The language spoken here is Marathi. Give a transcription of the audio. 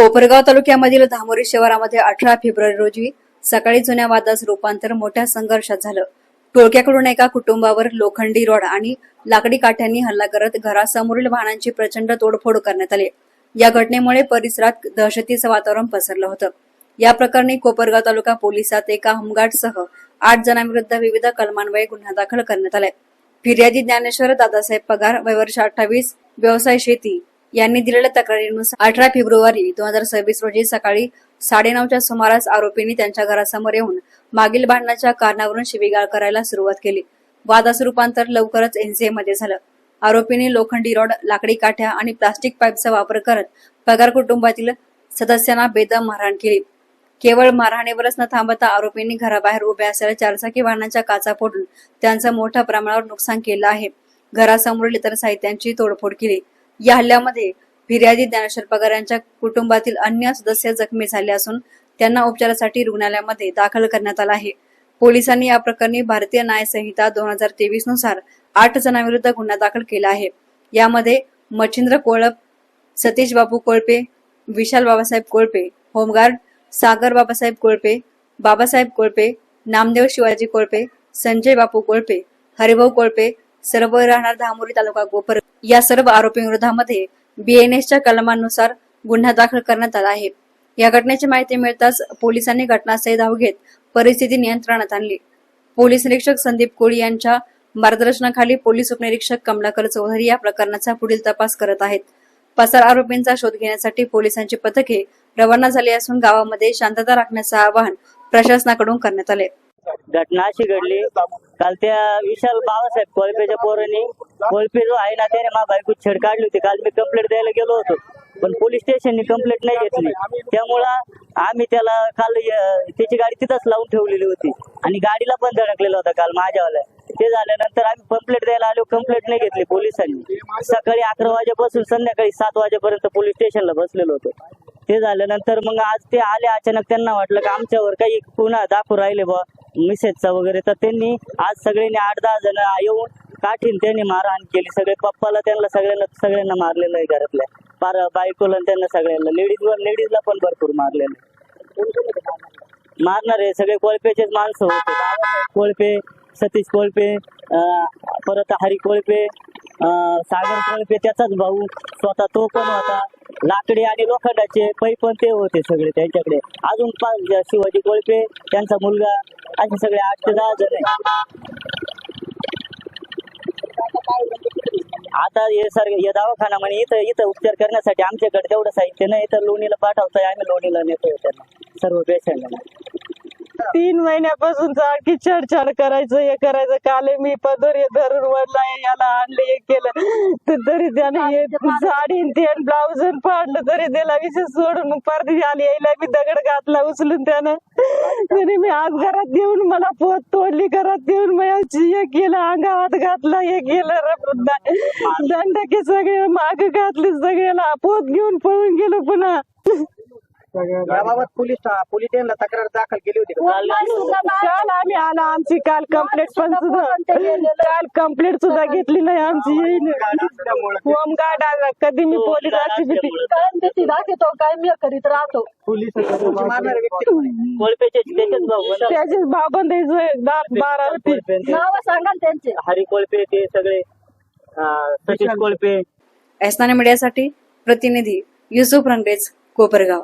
कोपरगाव तालुक्यामधील धामोरी शिवारामध्ये 18 फेब्रुवारी रोजी सकाळी जुन्या वादाचं रूपांतर मोठ्या संघर्षात झालं। टोळक्याकडून एका कुटुंबावर लोखंडी रॉड आणि लाकडी काठ्यांनी हल्ला करत घरासमोरील वाहनांची प्रचंड तोडफोड करण्यात आली। या घटनेमुळे परिसरात दहशतीचं वातावरण पसरलं होतं। या प्रकरणी कोपरगाव तालुका पोलिसात एका होमगार्डसह 8 जणांविरुद्ध विविध कलमान्वये गुन्हा दाखल करण्यात आलाय। फिर्यादी ज्ञानेश्वर दादासाहेब पगार, वय वर्ष 28, व्यवसाय शेती यांनी दिलेल्या तक्रारीनुसार 18 फेब्रुवारी 2026 रोजी सकाळी 9:30च्या सुमारास आरोपींनी त्यांच्या घरासमोर येऊन मागील भांडणाच्या कारणावरून शिवीगाळ करायला सुरुवात केली। वादाचं रूपांतर लवकरच एनसीए मध्ये झालं। आरोपींनी लोखंडी रॉड, लाकडी काठ्या आणि प्लास्टिक पाईपचा वापर करत पगार कुटुंबातील सदस्यांना बेदम मारहाण केली। केवळ मारहाणीवरच न थांबता आरोपींनी घराबाहेर उभ्या असलेल्या चारचाकी वाहनांच्या काचा फोडून त्यांचं मोठ्या प्रमाणावर नुकसान केलं आहे। घरासमोरील इतर साहित्यांची तोडफोड केली। या हल्ल्यामध्ये फिर्यादी ज्ञानेश्वर पगार यांच्या कुटुंबातील अन्य सदस्य जखमी झाले असून त्यांना उपचारासाठी रुग्णालयामध्ये दाखल करण्यात आलं आहे। पोलिसांनी या प्रकरणी भारतीय न्याय संहिता 2023 नुसार 8 जणांविरुद्ध गुन्हा दाखल केला आहे। यामध्ये मच्छिंद्र कोळप, सतीश बापू कोळपे, विशाल बाबासाहेब कोळपे, होमगार्ड सागर बाबासाहेब कोळपे, बाबासाहेब कोळपे, नामदेव शिवाजी कोळपे, संजय बापू कोळपे, हरिभाऊ कोळपे सर्व राहणार धामोरी तालुका कोपर या सर्व आरोपींविरोधामध्ये बीएनएसच्या कलमांनुसार गुन्हा दाखल करण्यात आला आहे। या घटनेची माहिती मिळताच पोलिसांनी घटनास्थळी धाव घेत परिस्थिती नियंत्रणात आणली। पोलीस निरीक्षक संदीप कोळी यांच्या मार्गदर्शनाखाली पोलीस उपनिरीक्षक कमलाकर चौधरी या प्रकरणाचा पुढील तपास करत आहेत। पसार आरोपींचा शोध घेण्यासाठी पोलिसांची पथके रवाना झाली असून गावामध्ये शांतता राखण्याचं आवाहन प्रशासनाकडून करण्यात आले। घटना अशी घडली, काल त्या विशाल बाबासाहेब कोळपेच्या पोरांनी कोळपे जो आहे ना त्याने माझ्या बायको छेड काढली होती। काल मी कंप्लेंट द्यायला गेलो होतो पण पोलीस स्टेशनने कंप्लेंट नाही घेतली। त्यामुळं आम्ही त्याला काल त्याची गाडी तिथंच लावून ठेवलेली होती आणि गाडीला पण धडकलेला होता काल माझ्यावाला। ते झाल्यानंतर आम्ही कंप्लेंट द्यायला आलो, कंप्लेंट नाही घेतली पोलिसांनी। सकाळी 11 वाजेपासून संध्याकाळी 7 वाजेपर्यंत पोलीस स्टेशनला बसलेलो होतो। ते झाल्यानंतर मग आज ते आले अचानक, त्यांना वाटलं की आमच्यावर काही गुन्हा दाखवू राहिले बा मिसेसचा वगैरे, तर त्यांनी आज सगळ्यांनी 8-10 जण येऊन काठीन त्यांनी मारहाण केली। सगळे पप्पाला त्यांना सगळ्यांना मारलेलं आहे घरातल्या, पार बायकोला त्यांना सगळ्यांना, लेडीजला पण भरपूर मारलेलं। मारणार आहे सगळे कोळपेचेच माणसं होते। कोळपे, सतीश कोळपे, परत हरी कोळपे, सागर कोळपे त्याचाच भाऊ, स्वतः तो पण होता। लाकडी आणि लोखंडाचे पै पण ते होते सगळे त्यांच्याकडे। अजून 5 शिवाजी कोळपे, त्यांचा मुलगा, असे सगळे 8 ते 10 जण आहे। आता हे दवाखाना म्हणे इथं उपचार करण्यासाठी आमच्याकडे तेवढं साहित्य नाही, तर लोणीला पाठवतोय आम्ही, लोणीला नेतोय त्यांना सर्व पेशंटला। 3 महिन्यापासून सारखी छडछाड करायचं, हे करायचं। काल मी पदर धरून वडला, याला आणले, हे केलं तर तरी त्याने साडी ते ब्लाउज फाडलं, तरी त्याला विशेष सोडून परत आली। यायला मी दगड घातला उचलून त्यानं, तरी मी आज घरात येऊन मला पोत तोडली, घरात येऊन हे केलं, अंगावात घातला, हे केलं, दंडके सगळे माग घातले, सगळ्याला पोत घेऊन पळून गेलो पुन्हा। याबाबत पोलिसांना तक्रार दाखल केली होती। काल आम्ही आला, आमची काल कंप्लेंट सुद्धा घेतली नाही आमची। होमगार्ड आला, कधी मी पोलिसाची भीती दाखवतो काय मी करीत राहतो। त्याचेच बाबंद 10-12 होते, नाव सांगा त्यांचे। हरी कोळपे ते सगळे, सतीश कोळपे। एसनाने मीडियासाठी प्रतिनिधी युसुफ रंगरेज, कोपरगाव।